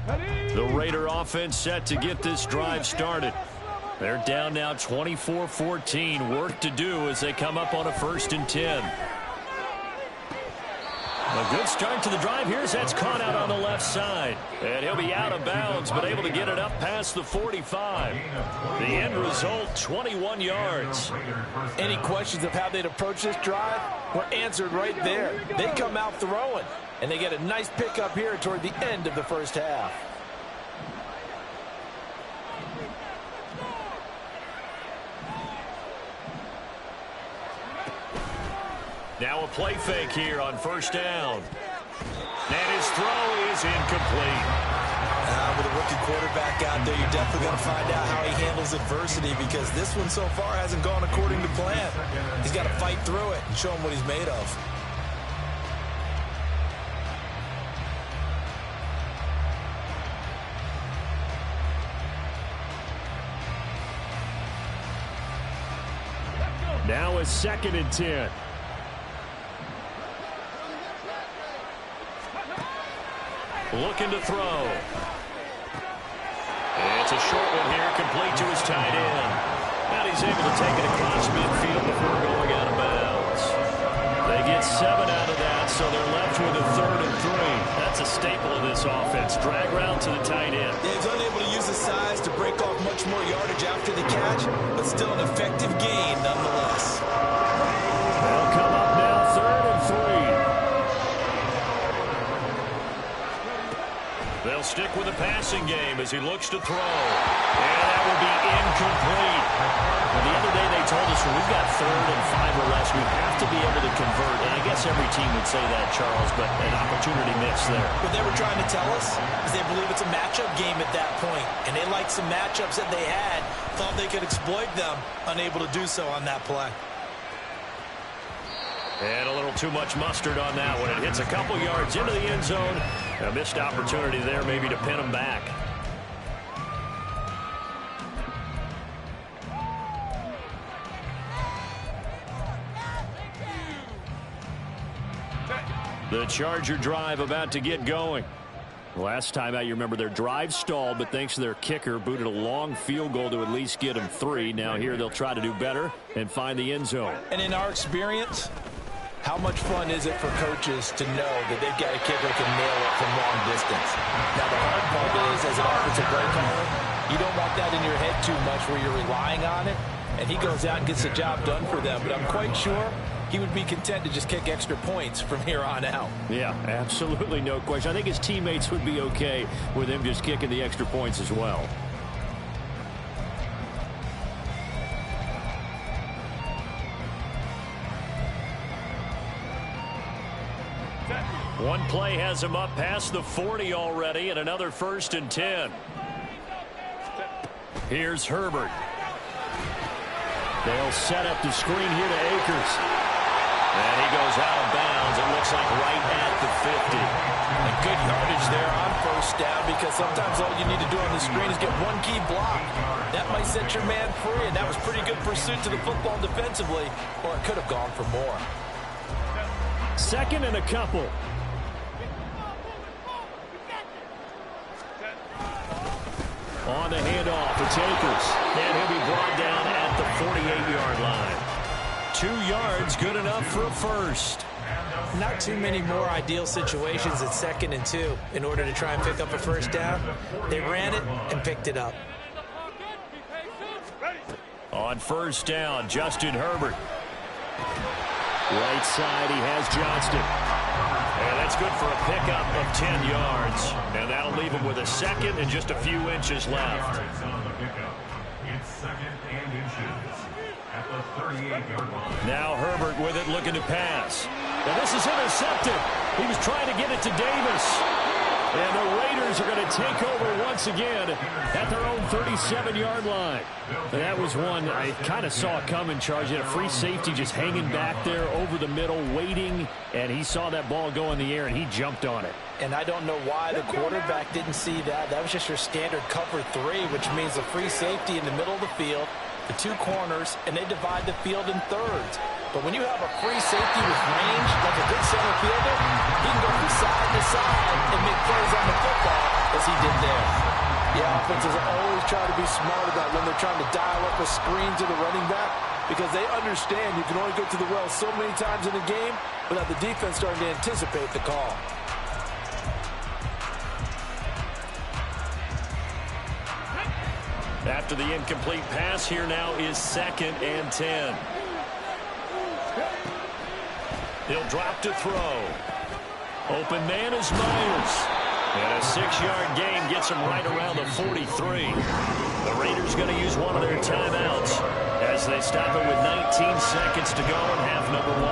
The Raider offense set to get this drive started. They're down now 24-14. Work to do as they come up on a 1st and 10. A good start to the drive here as that's caught out on the left side. And he'll be out of bounds, but able to get it up past the 45. The end result, 21 yards. Any questions of how they'd approach this drive were answered right there. They come out throwing, and they get a nice pickup here toward the end of the first half. Now a play fake here on 1st down. And his throw is incomplete. With a rookie quarterback out there, you're definitely going to find out how he handles adversity, because this one so far hasn't gone according to plan. He's got to fight through it and show him what he's made of. Now a 2nd and 10. Looking to throw. It's a short one here, complete to his tight end. And he's able to take it across midfield before going out of bounds. They get 7 out of that, so they're left with a 3rd and 3. That's a staple of this offense. Drag route to the tight end. Yeah, he's unable to use his size to break off much more yardage after the catch, but still an effective gain nonetheless. They'll come up now 3rd and 3. They'll stick with the passing game as he looks to throw. And that will be incomplete. Well, the other day they told us when we've got 3rd and 5 or less, we have to be able to convert. And I guess every team would say that, Charles, but an opportunity missed there. What they were trying to tell us is they believe it's a matchup game at that point. And they liked some matchups that they had, thought they could exploit them, unable to do so on that play. And a little too much mustard on that one. It hits a couple yards into the end zone. A missed opportunity there maybe to pin him back. The Charger drive about to get going. Last time out, you remember their drive stalled, but thanks to their kicker, booted a long field goal to at least get them 3. Now here they'll try to do better and find the end zone. And in our experience, how much fun is it for coaches to know that they've got a kicker who can nail it from long distance? Now, the hard part is, as an offensive play caller, you don't want that in your head too much where you're relying on it, and he goes out and gets the job done for them. But I'm quite sure he would be content to just kick extra points from here on out. Yeah, absolutely no question. I think his teammates would be okay with him just kicking the extra points as well. One play has him up past the 40 already, and another 1st and 10. Here's Herbert. They'll set up the screen here to Akers. And he goes out of bounds. It looks like right at the 50. And good yardage there on 1st down, because sometimes all you need to do on the screen is get one key block. That might set your man free, and that was pretty good pursuit to the football defensively, or it could have gone for more. 2nd and a couple. On the handoff, it's Akers. And he'll be brought down at the 48-yard line. 2 yards, good enough for a 1st. Not too many more ideal situations at 2nd and 2 in order to try and pick up a 1st down. They ran it and picked it up. On 1st down, Justin Herbert. Right side, he has Johnston. And that's good for a pickup of 10 yards. And that'll leave him with a 2nd and just a few inches left. Now Herbert with it, looking to pass. Now this is intercepted. He was trying to get it to Davis. And the Raiders are going to take over once again at their own 37-yard line. And that was one I kind of saw coming, Charge. He had a free safety just hanging back there over the middle, waiting, and he saw that ball go in the air, and he jumped on it. And I don't know why the quarterback didn't see that. That was just your standard cover 3, which means a free safety in the middle of the field, the 2 corners, and they divide the field in thirds. But when you have a free safety with range, like a good center fielder, he can go from side to side and make plays on the football as he did there. Yeah, offenses always try to be smart about when they're trying to dial up a screen to the running back because they understand you can only go to the well so many times in a game without the defense starting to anticipate the call. After the incomplete pass, here now is 2nd and 10. He'll drop to throw. Open man is Myers. And a 6-yard gain gets him right around the 43. The Raiders going to use one of their timeouts as they stop it with 19 seconds to go in half number 1.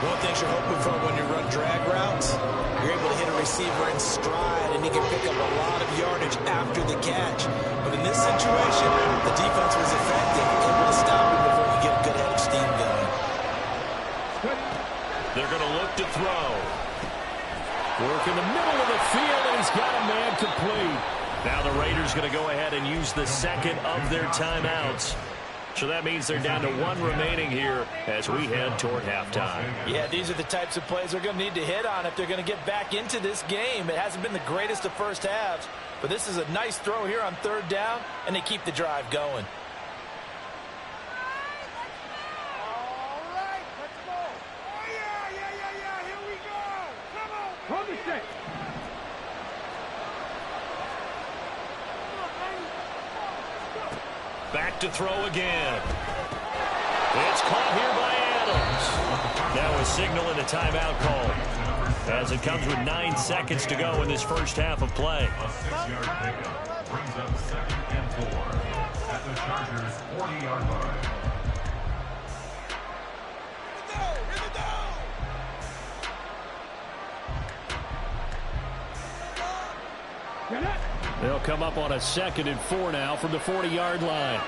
One thing you're hoping for when you run drag routes, you're able to hit a receiver in stride, and he can pick up a lot of yardage after the catch. But in this situation, the defense was effective, able to stop him before he could get a good head of steam going. They're going to look to throw. Work in the middle of the field, and he's got a man complete. Now the Raiders going to go ahead and use the second of their timeouts. So that means they're down to 1 remaining here as we head toward halftime. Yeah, these are the types of plays they're going to need to hit on if they're going to get back into this game. It hasn't been the greatest of first halves, but this is a nice throw here on 3rd down, and they keep the drive going. Back to throw again. It's caught here by Adams. Now a signal and a timeout call as it comes with 9 seconds to go in this first half of play. A 6-yard pickup brings up 2nd and 4 at the Chargers' 40-yard line. They'll come up on a 2nd and 4 now from the 40-yard line.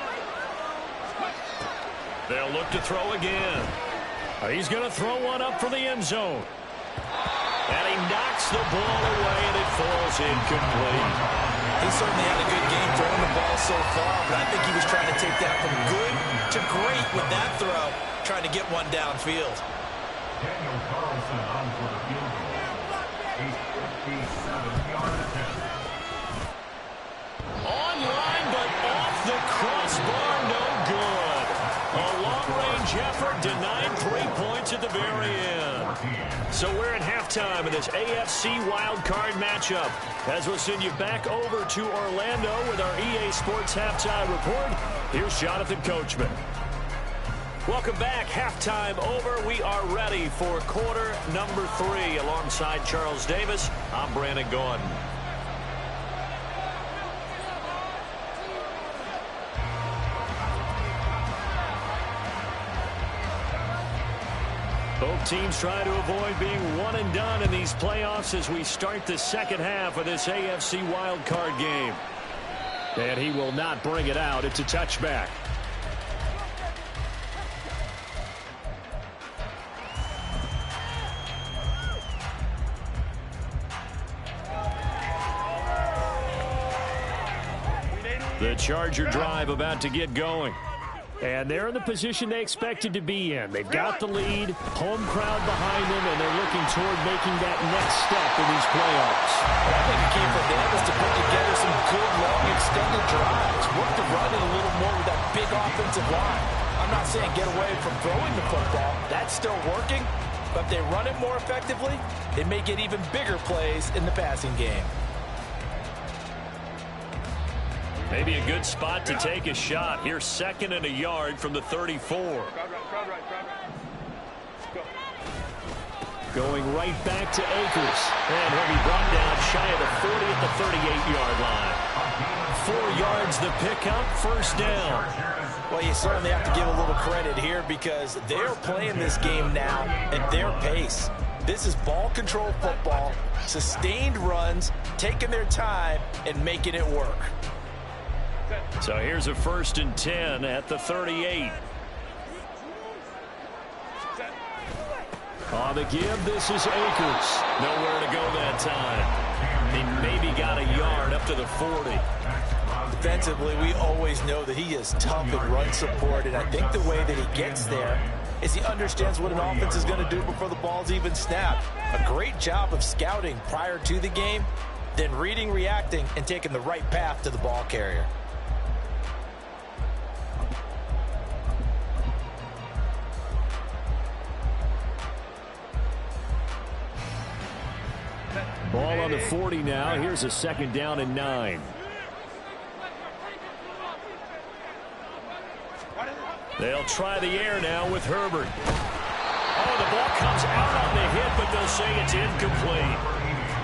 They'll look to throw again. He's going to throw one up for the end zone. And he knocks the ball away, and it falls incomplete. He certainly had a good game throwing the ball so far, but I think he was trying to take that from good to great with that throw, trying to get one downfield. Daniel Carlson on for the field goal. A 57-yard attempt. Online, but off the crossbar, no good. A long-range effort denied 3 points at the very end. So we're at halftime in this AFC wildcard matchup as we'll send you back over to Orlando with our EA Sports Halftime Report. Here's Jonathan Coachman. Welcome back. Halftime over. We are ready for quarter number 3 alongside Charles Davis. I'm Brandon Gordon. Both teams try to avoid being one and done in these playoffs as we start the second half of this AFC wildcard game. And he will not bring it out. It's a touchback. The Charger drive about to get going. And they're in the position they expected to be in. They've got the lead, home crowd behind them, and they're looking toward making that next step in these playoffs. I think the key for them is to put together some good, long, extended drives. Work the run it a little more with that big offensive line. I'm not saying get away from throwing the football. That's still working. But if they run it more effectively, they may get even bigger plays in the passing game. Maybe a good spot to take a shot. Here's 2nd and a yard from the 34. Going right back to Akers. And he'll be brought down shy of the 40 at the 38-yard line. 4 yards the pickup, first down. Well, you certainly have to give a little credit here because they're playing this game now at their pace. This is ball control football, sustained runs, taking their time, and making it work. So here's a 1st and 10 at the 38. On the give, this is Akers. Nowhere to go that time. He maybe got a yard up to the 40. Defensively, we always know that he is tough in run support, and I think the way that he gets there is he understands what an offense is going to do before the ball's even snapped. A great job of scouting prior to the game, then reading, reacting, and taking the right path to the ball carrier. Ball on the 40 now. Here's a 2nd down and 9. They'll try the air now with Herbert. Oh, the ball comes out on the hit, but they'll say it's incomplete.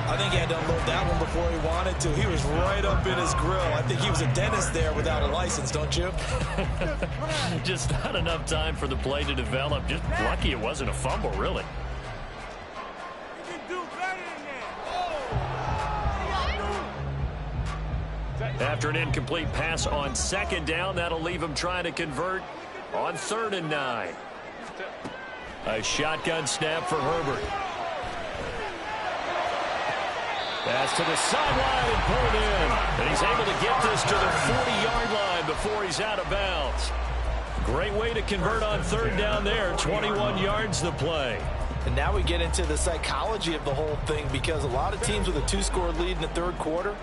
I think he had to unload that one before he wanted to. He was right up in his grill. I think he was a dentist there without a license, don't you? Just not enough time for the play to develop. Just lucky it wasn't a fumble, really. After an incomplete pass on 2nd down, that'll leave him trying to convert on 3rd and 9. A shotgun snap for Herbert. Pass to the sideline and pulled in. And he's able to get this to the 40-yard line before he's out of bounds. Great way to convert on 3rd down there. 21 yards the play. And now we get into the psychology of the whole thing, because a lot of teams with a 2-score lead in the 3rd quarter,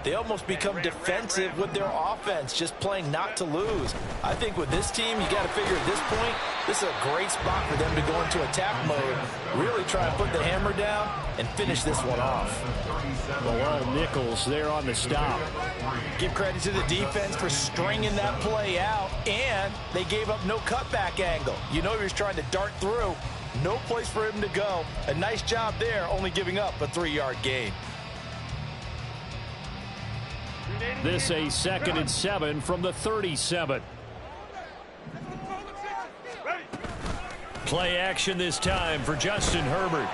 they almost become defensive with their offense, just playing not to lose. I think with this team, you got to figure at this point, this is a great spot for them to go into attack mode, really try and put the hammer down and finish this one off. Bilal Nichols there on the stop. Give credit to the defense for stringing that play out, and they gave up no cutback angle. You know he was trying to dart through. No place for him to go. A nice job there, only giving up a 3-yard gain. This a 2nd and 7 from the 37. Play action this time for Justin Herbert.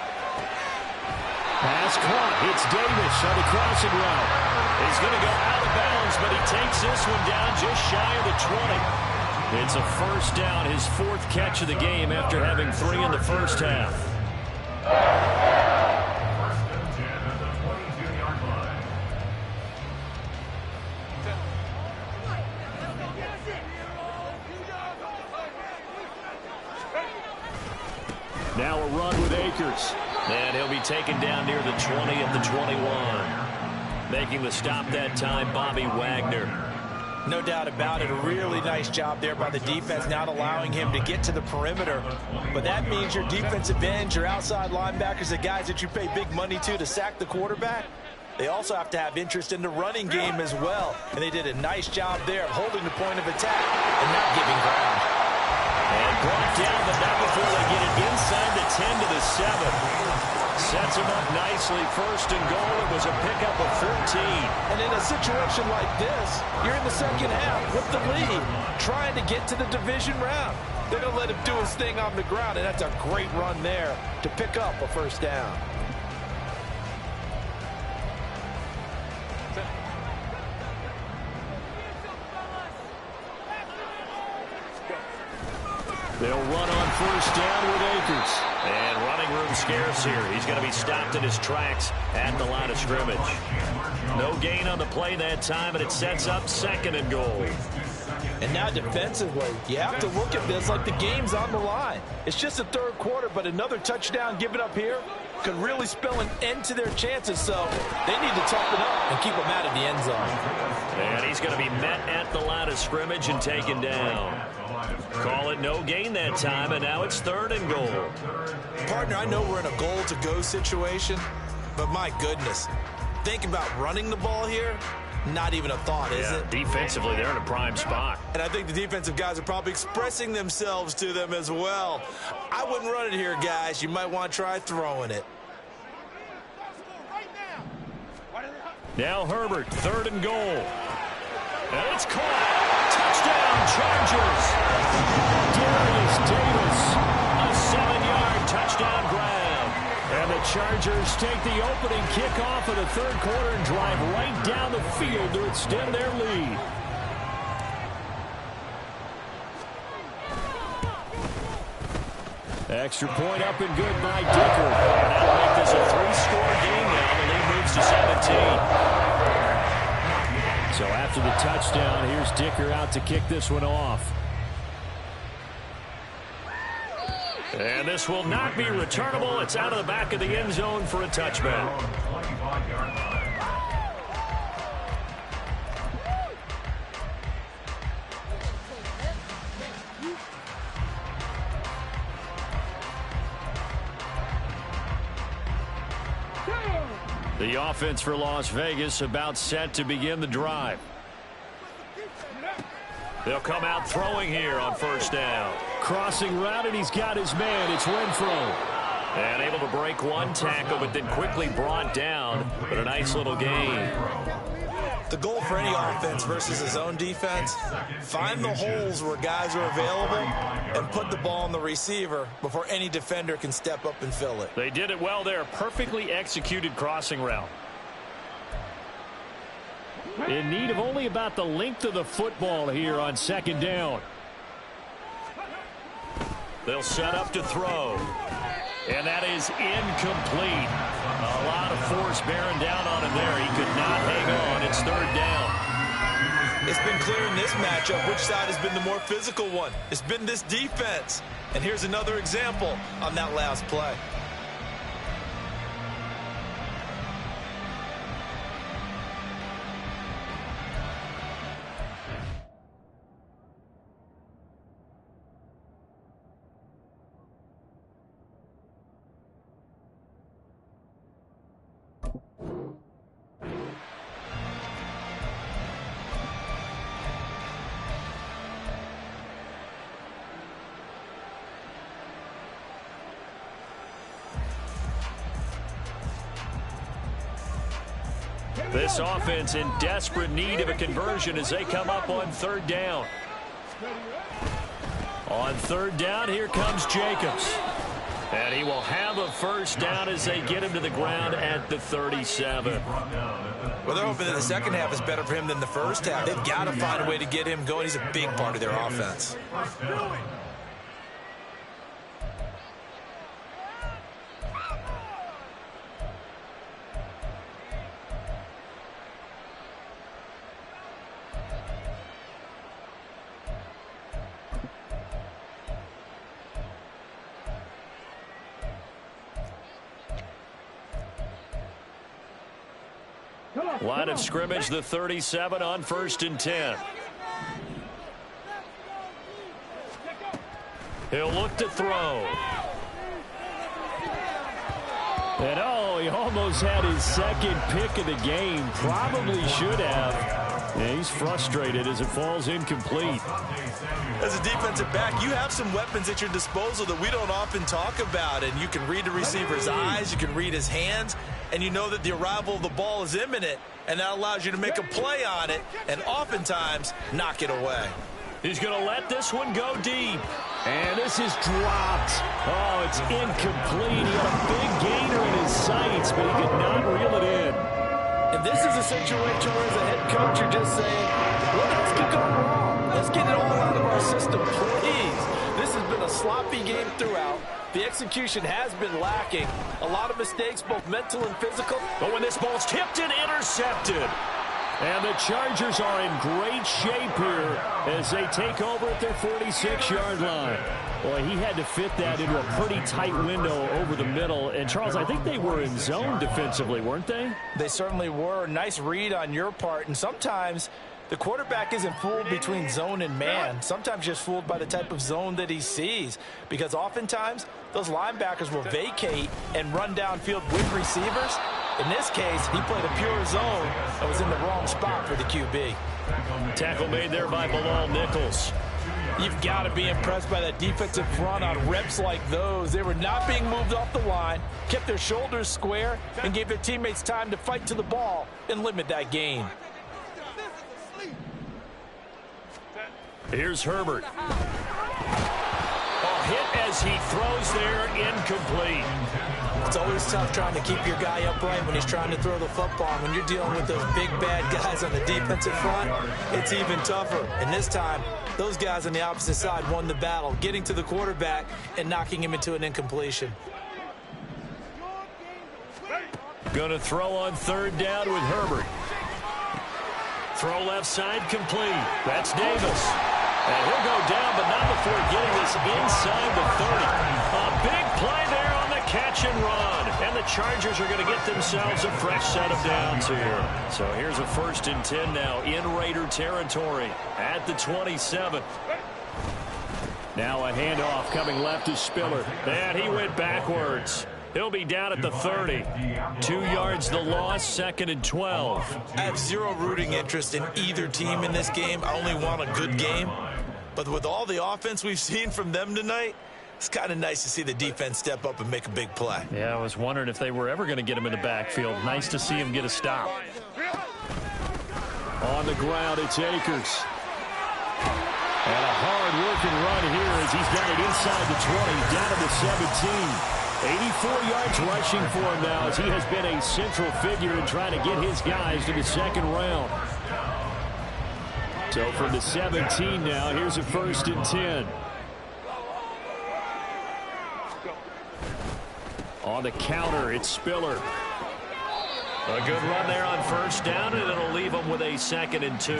Pass caught. It's Davis on the crossing route. He's going to go out of bounds, but he takes this one down just shy of the 20. It's a 1st down, his 4th catch of the game after having 3 in the 1st half. Now a run with Akers. And he'll be taken down near the 20 of the 21. Making the stop that time, Bobby Wagner. No doubt about it. A really nice job there by the defense, not allowing him to get to the perimeter. But that means your defensive ends, your outside linebackers, the guys that you pay big money to sack the quarterback, they also have to have interest in the running game as well. And they did a nice job there of holding the point of attack and not giving ground. And brought down, but not before they get it inside the 10 to the 7. Sets him up nicely. 1st and goal. It was a pickup of 14. And in a situation like this, you're in the 2nd half with the lead, trying to get to the division round. They're going to let him do his thing on the ground, and that's a great run there to pick up a 1st down. They'll run on 1st down with Akers. And running room scarce here. He's going to be stopped in his tracks at the line of scrimmage. No gain on the play that time, and it sets up 2nd and goal. And now defensively, you have to look at this like the game's on the line. It's just the 3rd quarter, but another touchdown given up here could really spell an end to their chances, so they need to toughen up and keep them out of the end zone. And he's going to be met at the line of scrimmage and taken down. Call it no gain that time, and now it's 3rd and goal. Partner, I know we're in a goal-to-go situation, but my goodness, think about running the ball here. Not even a thought, is it? Defensively, they're in a prime spot. And I think the defensive guys are probably expressing themselves to them as well. I wouldn't run it here, guys. You might want to try throwing it. Now Herbert, 3rd and goal. And it's caught. Touchdown, Chargers. Darius Davis, a 7-yard touchdown grab. And the Chargers take the opening kickoff of the 3rd quarter and drive right down the field to extend their lead. Extra point up and good by Dicker. And that'll make this a 3-score game now. The lead moves to 17. So after the touchdown, here's Dicker out to kick this one off. And this will not be returnable. It's out of the back of the end zone for a touchback. The offense for Las Vegas about set to begin the drive. They'll come out throwing here on first down. Crossing route, and he's got his man. It's Renfro. And able to break one tackle, but then quickly brought down. But a nice little gain. The goal for any offense versus his own defense, find the holes where guys are available and put the ball on the receiver before any defender can step up and fill it. They did it well there. Perfectly executed crossing route. In need of only about the length of the football here on second down. They'll set up to throw. And that is incomplete. A lot of force bearing down on him there. He could not hang on. It's third down. It's been clear in this matchup which side has been the more physical one. It's been this defense. And here's another example on that last play. This offense in desperate need of a conversion as they come up on third down. On third down, here comes Jacobs. And he will have a first down as they get him to the ground at the 37. Well, they're hoping that the second half is better for him than the first half. They've got to find a way to get him going. He's a big part of their offense. Line of scrimmage, the 37 on 1st and 10. He'll look to throw. And oh, he almost had his second pick of the game. Probably should have. Yeah, he's frustrated as it falls incomplete. As a defensive back, you have some weapons at your disposal that we don't often talk about. And you can read the receiver's eyes, you can read his hands, and you know that the arrival of the ball is imminent. And that allows you to make a play on it and oftentimes knock it away. He's going to let this one go deep. And this is dropped. Oh, it's incomplete. He had a big gainer in his sights, but he could not reel it in. And this is a situation where as a head coach you're just saying, what else could go wrong? Let's get it all out of our system, please. This has been a sloppy game throughout. The execution has been lacking. A lot of mistakes, both mental and physical. But when this ball's tipped and intercepted. And the Chargers are in great shape here as they take over at their 46-yard line. Boy, he had to fit that into a pretty tight window over the middle. And, Charles, I think they were in zone defensively, weren't they? They certainly were. Nice read on your part. And sometimes the quarterback isn't fooled between zone and man. Sometimes just fooled by the type of zone that he sees. Because oftentimes, those linebackers will vacate and run downfield with receivers. In this case, he played a pure zone and was in the wrong spot for the QB. Tackle made there by Bilal Nichols. You've got to be impressed by that defensive front on reps like those. They were not being moved off the line, kept their shoulders square, and gave their teammates time to fight to the ball and limit that gain. Here's Herbert. Hit as he throws there, incomplete. It's always tough trying to keep your guy upright when he's trying to throw the football. When you're dealing with those big, bad guys on the defensive front, it's even tougher. And this time, those guys on the opposite side won the battle, getting to the quarterback and knocking him into an incompletion. Going to throw on third down with Herbert. Throw left side complete. That's Davis. And he'll go down, but not before getting this inside the 30. A big play there on the catch and run. And the Chargers are going to get themselves a fresh set of downs here. So here's a 1st and 10 now in Raider territory at the 27. Now a handoff coming left to Spiller. And he went backwards. He'll be down at the 30. 2 yards the loss, 2nd and 12. I have zero rooting interest in either team in this game. I only want a good game. But with all the offense we've seen from them tonight, it's kind of nice to see the defense step up and make a big play. Yeah, I was wondering if they were ever going to get him in the backfield. Nice to see him get a stop. On the ground, it's Akers. And a hard-working run here as he's got it inside the 20, down to the 17. 84 yards rushing for him now as he has been a central figure in trying to get his guys to the 2nd round. So from the 17 now, here's a 1st and 10. On the counter, it's Spiller. A good run there on 1st down, and it'll leave them with a 2nd and 2.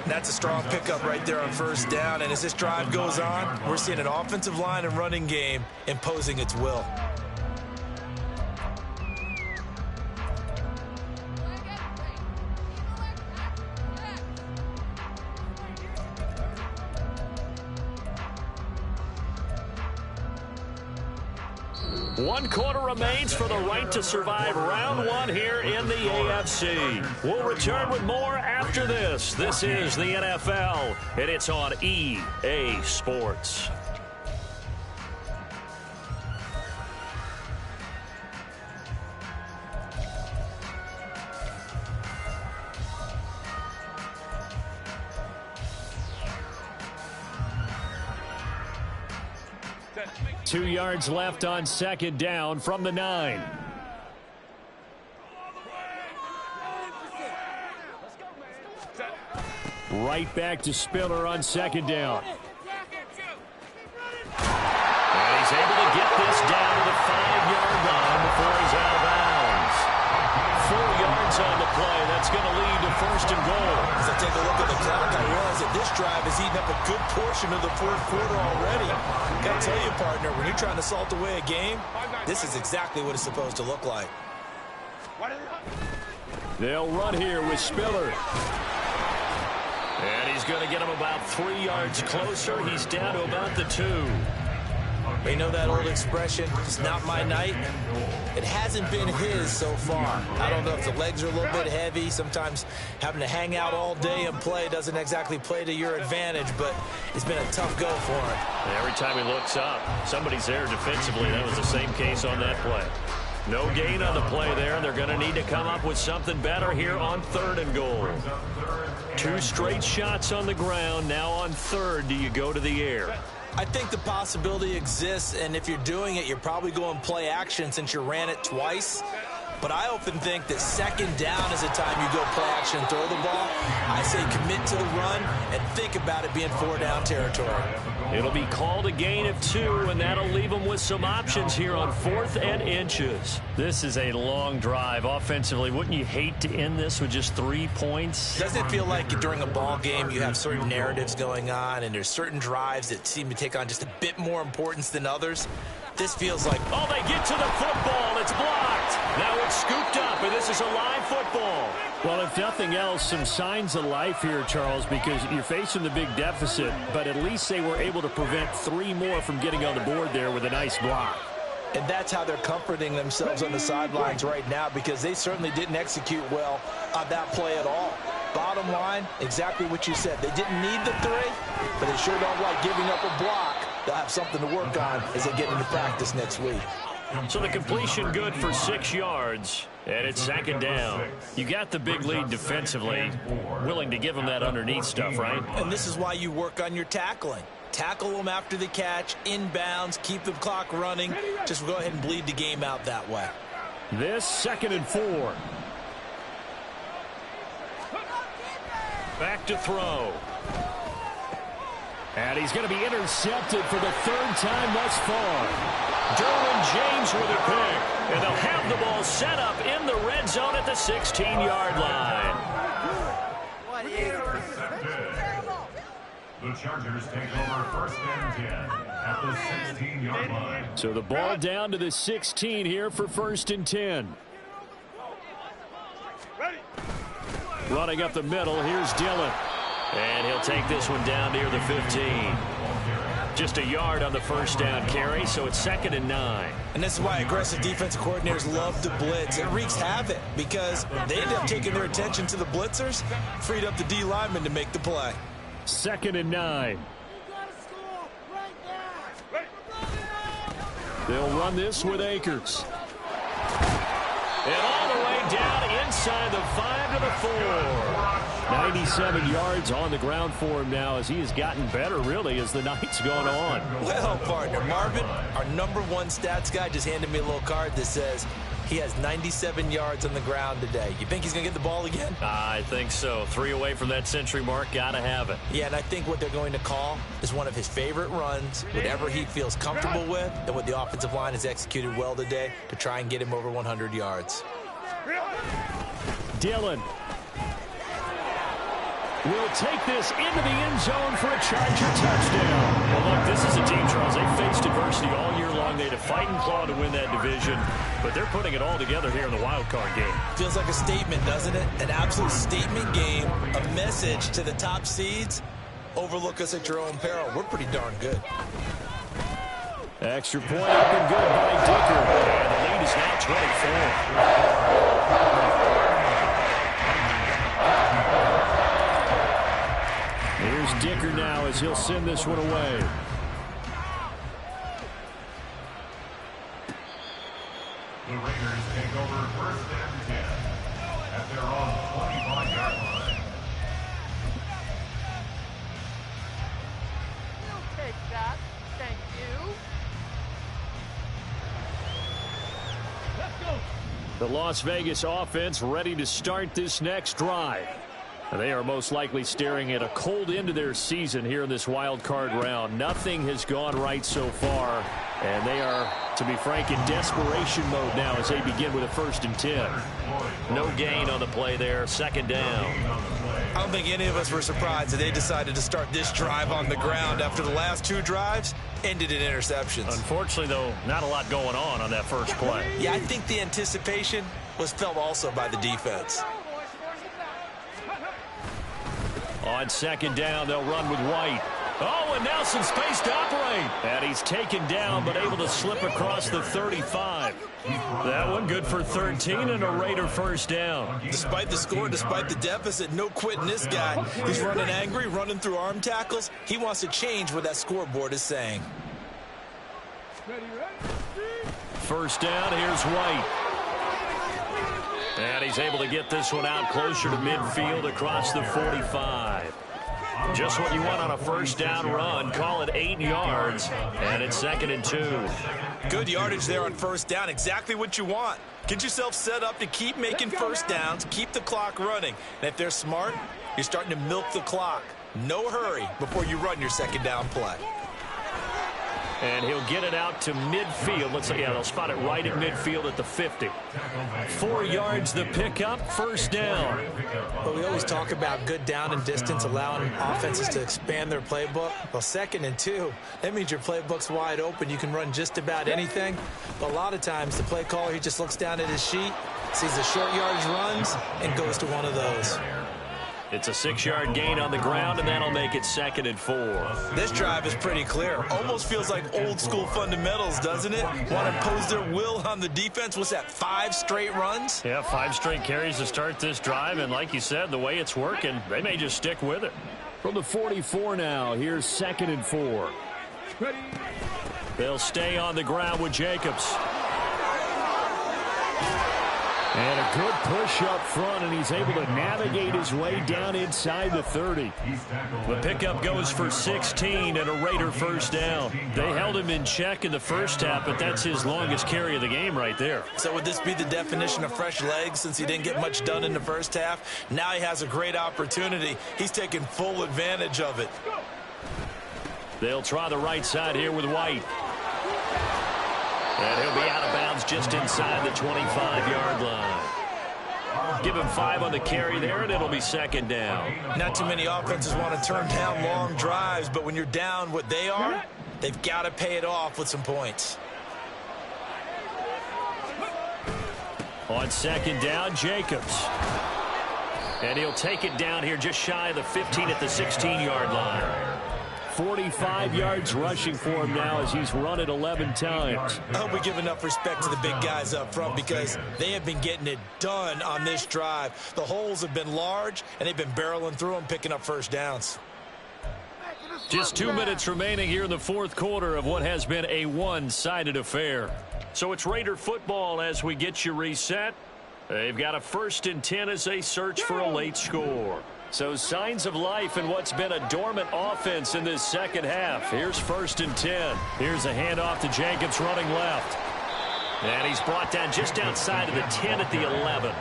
That's a strong pickup right there on 1st down, and as this drive goes on, we're seeing an offensive line and running game imposing its will. One quarter remains for the right to survive round 1 here in the AFC. We'll return with more after this. This is the NFL, and it's on EA Sports. Two yards left on 2nd down from the 9. Right back to Spiller on 2nd down. And he's able to get this down to the 5-yard line before he's out of bounds. 4 yards on the play. That's going to lead to 1st and goal. As I take a look at the clock, I realize that this drive has eaten up a good portion of the 4th quarter already. Got to tell you, partner, when you're trying to salt away a game, this is exactly what it's supposed to look like. They'll run here with Spiller. And he's going to get him about 3 yards closer. He's down to about the 2. You know that old expression, it's not my night? It hasn't been his so far. I don't know if the legs are a little bit heavy. Sometimes having to hang out all day and play doesn't exactly play to your advantage, but it's been a tough go for him. And every time he looks up, somebody's there defensively. That was the same case on that play. No gain on the play there. They're going to need to come up with something better here on 3rd and goal. 2 straight shots on the ground. Now on 3rd, do you go to the air? I think the possibility exists, and if you're doing it, you're probably going play action since you ran it twice. But I often think that 2nd down is the time you go play action and throw the ball. I say commit to the run and think about it being 4-down territory. It'll be called a gain of 2, and that'll leave them with some options here on 4th and inches. This is a long drive offensively. Wouldn't you hate to end this with just 3 points? Doesn't it feel like during a ball game you have certain narratives going on, and there's certain drives that seem to take on just a bit more importance than others? This feels like, oh, they get to the football. It's blocked. Now it's scooped up, and this is a live football. Well, if nothing else, some signs of life here, Charles, because you're facing the big deficit, but at least they were able to prevent 3 more from getting on the board there with a nice block. And that's how they're comforting themselves on the sidelines right now, because they certainly didn't execute well on that play at all. Bottom line, exactly what you said. They didn't need the 3, but they sure don't like giving up a block. They'll have something to work on as they get into practice next week. So the completion good for 6 yards, and it's 2nd down. You got the big lead defensively, willing to give them that underneath stuff, right? And this is why you work on your tackling. Tackle them after the catch, inbounds, keep the clock running. Just go ahead and bleed the game out that way. This 2nd and 4. Back to throw. And he's going to be intercepted for the 3rd time thus far. Derwin James with a pick. And they'll have the ball set up in the red zone at the 16-yard line. The Chargers take over 1st and 10 at the 16-yard line. So the ball down to the 16 here for 1st and 10. Running up the middle, here's Dillon. And he'll take this one down near the 15. Just a yard on the first down carry, so it's 2nd and 9. And this is why aggressive defensive coordinators love to blitz. It wreaks havoc because they end up taking their attention to the blitzers, freed up the D lineman to make the play. 2nd and 9. They'll run this with Akers. And all the way down inside the 5 to the 4. 97 yards on the ground for him now as he has gotten better, really, as the night's gone on. Well, partner, Marvin, our #1 stats guy, just handed me a little card that says he has 97 yards on the ground today. You think he's going to get the ball again? I think so. 3 away from that century mark. Got to have it. Yeah, and I think what they're going to call is one of his favorite runs, whatever he feels comfortable with, and what the offensive line has executed well today to try and get him over 100 yards. Dillon will take this into the end zone for a Charger touchdown. Well, look, this is a team, Charles. They faced adversity all year long. They had to fight and claw to win that division, but they're putting it all together here in the wild card game. Feels like a statement, doesn't it? An absolute statement game, a message to the top seeds. Overlook us at your own peril. We're pretty darn good. Extra point up and good by Dicker. And the lead is now 24. Here's Dicker now as he'll send this one away. The Raiders take over 1st and 10 at their own 25-yard line. You'll take that. Thank you. Let's go. The Las Vegas offense ready to start this next drive. They are most likely staring at a cold end to their season here in this wild card round. Nothing has gone right so far, and they are, to be frank, in desperation mode now as they begin with a 1st and 10. No gain on the play there, 2nd down. I don't think any of us were surprised that they decided to start this drive on the ground after the last 2 drives ended in interceptions. Unfortunately, though, not a lot going on that first play. Yeah, I think the anticipation was felt also by the defense. On 2nd down, they'll run with White. Oh, and now some space to operate. And he's taken down, but able to slip across the 35. That one good for 13 and a Raider 1st down. Despite the score, despite the deficit, no quitting this guy. He's running angry, running through arm tackles. He wants to change what that scoreboard is saying. 1st down, here's White. And he's able to get this one out closer to midfield across the 45. Just what you want on a 1st down run. Call it 8 yards, and it's 2nd and 2. Good yardage there on 1st down. Exactly what you want. Get yourself set up to keep making 1st downs, keep the clock running. And if they're smart, you're starting to milk the clock. No hurry before you run your 2nd down play. And he'll get it out to midfield. Let's say, yeah, they'll spot it right at midfield at the 50. 4 yards the pickup, 1st down. Well, we always talk about good down and distance, allowing offenses to expand their playbook. Well, 2nd and 2, that means your playbook's wide open. You can run just about anything. But a lot of times, the play caller, he just looks down at his sheet, sees the short yardage runs, and goes to one of those. It's a 6-yard gain on the ground, and that'll make it 2nd and 4. This drive is pretty clear. Almost feels like old school fundamentals, doesn't it? Want to impose their will on the defense. What's that, 5 straight runs? Yeah, 5 straight carries to start this drive, and like you said, the way it's working, they may just stick with it. From the 44 now, here's 2nd and 4. They'll stay on the ground with Jacobs. And a good push up front, and he's able to navigate his way down inside the 30. The pickup goes for 16 and a Raider 1st down. They held him in check in the first half, but that's his longest carry of the game right there. So would this be the definition of fresh legs since he didn't get much done in the first half? Now he has a great opportunity. He's taking full advantage of it. They'll try the right side here with White. And he'll be out of bounds just inside the 25-yard line. Give him 5 on the carry there, and it'll be 2nd down. Not too many offenses want to turn down long drives, but when you're down what they are, they've got to pay it off with some points. On 2nd down, Jacobs. And he'll take it down here just shy of the 15 at the 16-yard line. 45 yards rushing for him now as he's run it 11 times. I hope we give enough respect to the big guys up front because they have been getting it done on this drive. The holes have been large, and they've been barreling through them, picking up first downs. Just 2 minutes remaining here in the fourth quarter of what has been a one-sided affair. So it's Raider football as we get you reset. They've got a 1st and 10 as they search for a late score. So signs of life in what's been a dormant offense in this second half. Here's 1st and 10. Here's a handoff to Jacobs running left. And he's brought down just outside of the 10 at the 11.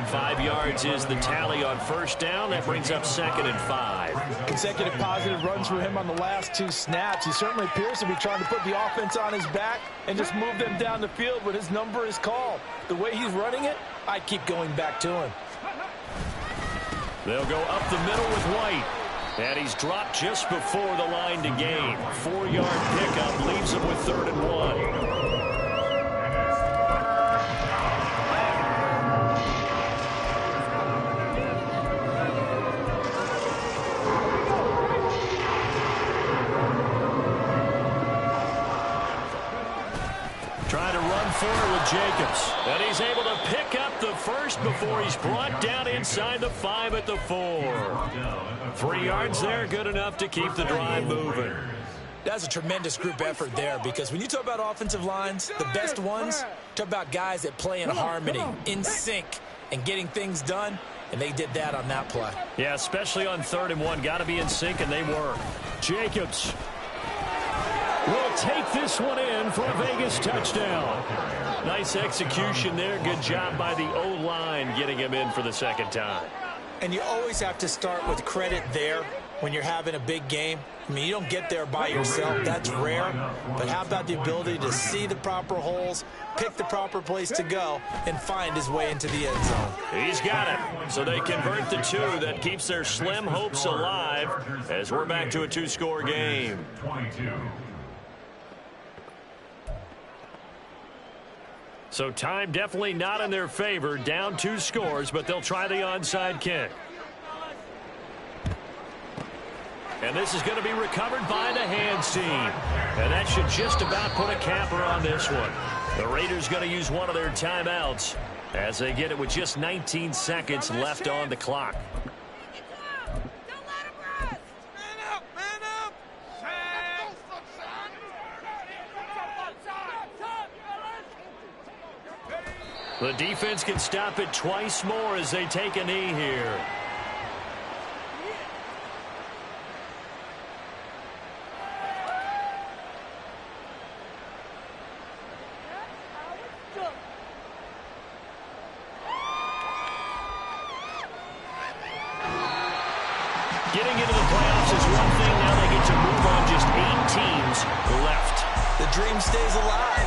5 yards is the tally on first down. That brings up 2nd and 5. Consecutive positive runs for him on the last 2 snaps. He certainly appears to be trying to put the offense on his back and just move them down the field when his number is called. The way he's running it, I keep going back to him. They'll go up the middle with White. And he's dropped just before the line to gain. 4-yard pickup leaves him with 3rd and 1. Trying to run forward with Jacobs. And he's able to pick up the first before he's brought down inside the 5 at the 4. 3 yards there, good enough to keep the drive moving. That's a tremendous group effort there because when you talk about offensive lines, the best ones, talk about guys that play in harmony, in sync, and getting things done, and they did that on that play. Yeah, especially on 3rd and 1. Got to be in sync, and they were. Jacobs will take this one in for a Vegas touchdown. Nice execution there. Good job by the O-line getting him in for the 2nd time. And you always have to start with credit there when you're having a big game. I mean, you don't get there by yourself. That's rare. But how about the ability to see the proper holes, pick the proper place to go, and find his way into the end zone? He's got it. So they convert the 2. That keeps their slim hopes alive as we're back to a 2-score game. 22. So time definitely not in their favor. Down 2 scores, but they'll try the onside kick. And this is going to be recovered by the hands team. And that should just about put a capper on this one. The Raiders going to use one of their timeouts as they get it with just 19 seconds left on the clock. The defense can stop it twice more as they take a knee here. Getting into the playoffs is one thing. Now they get to move on. Just 8 teams left. The dream stays alive.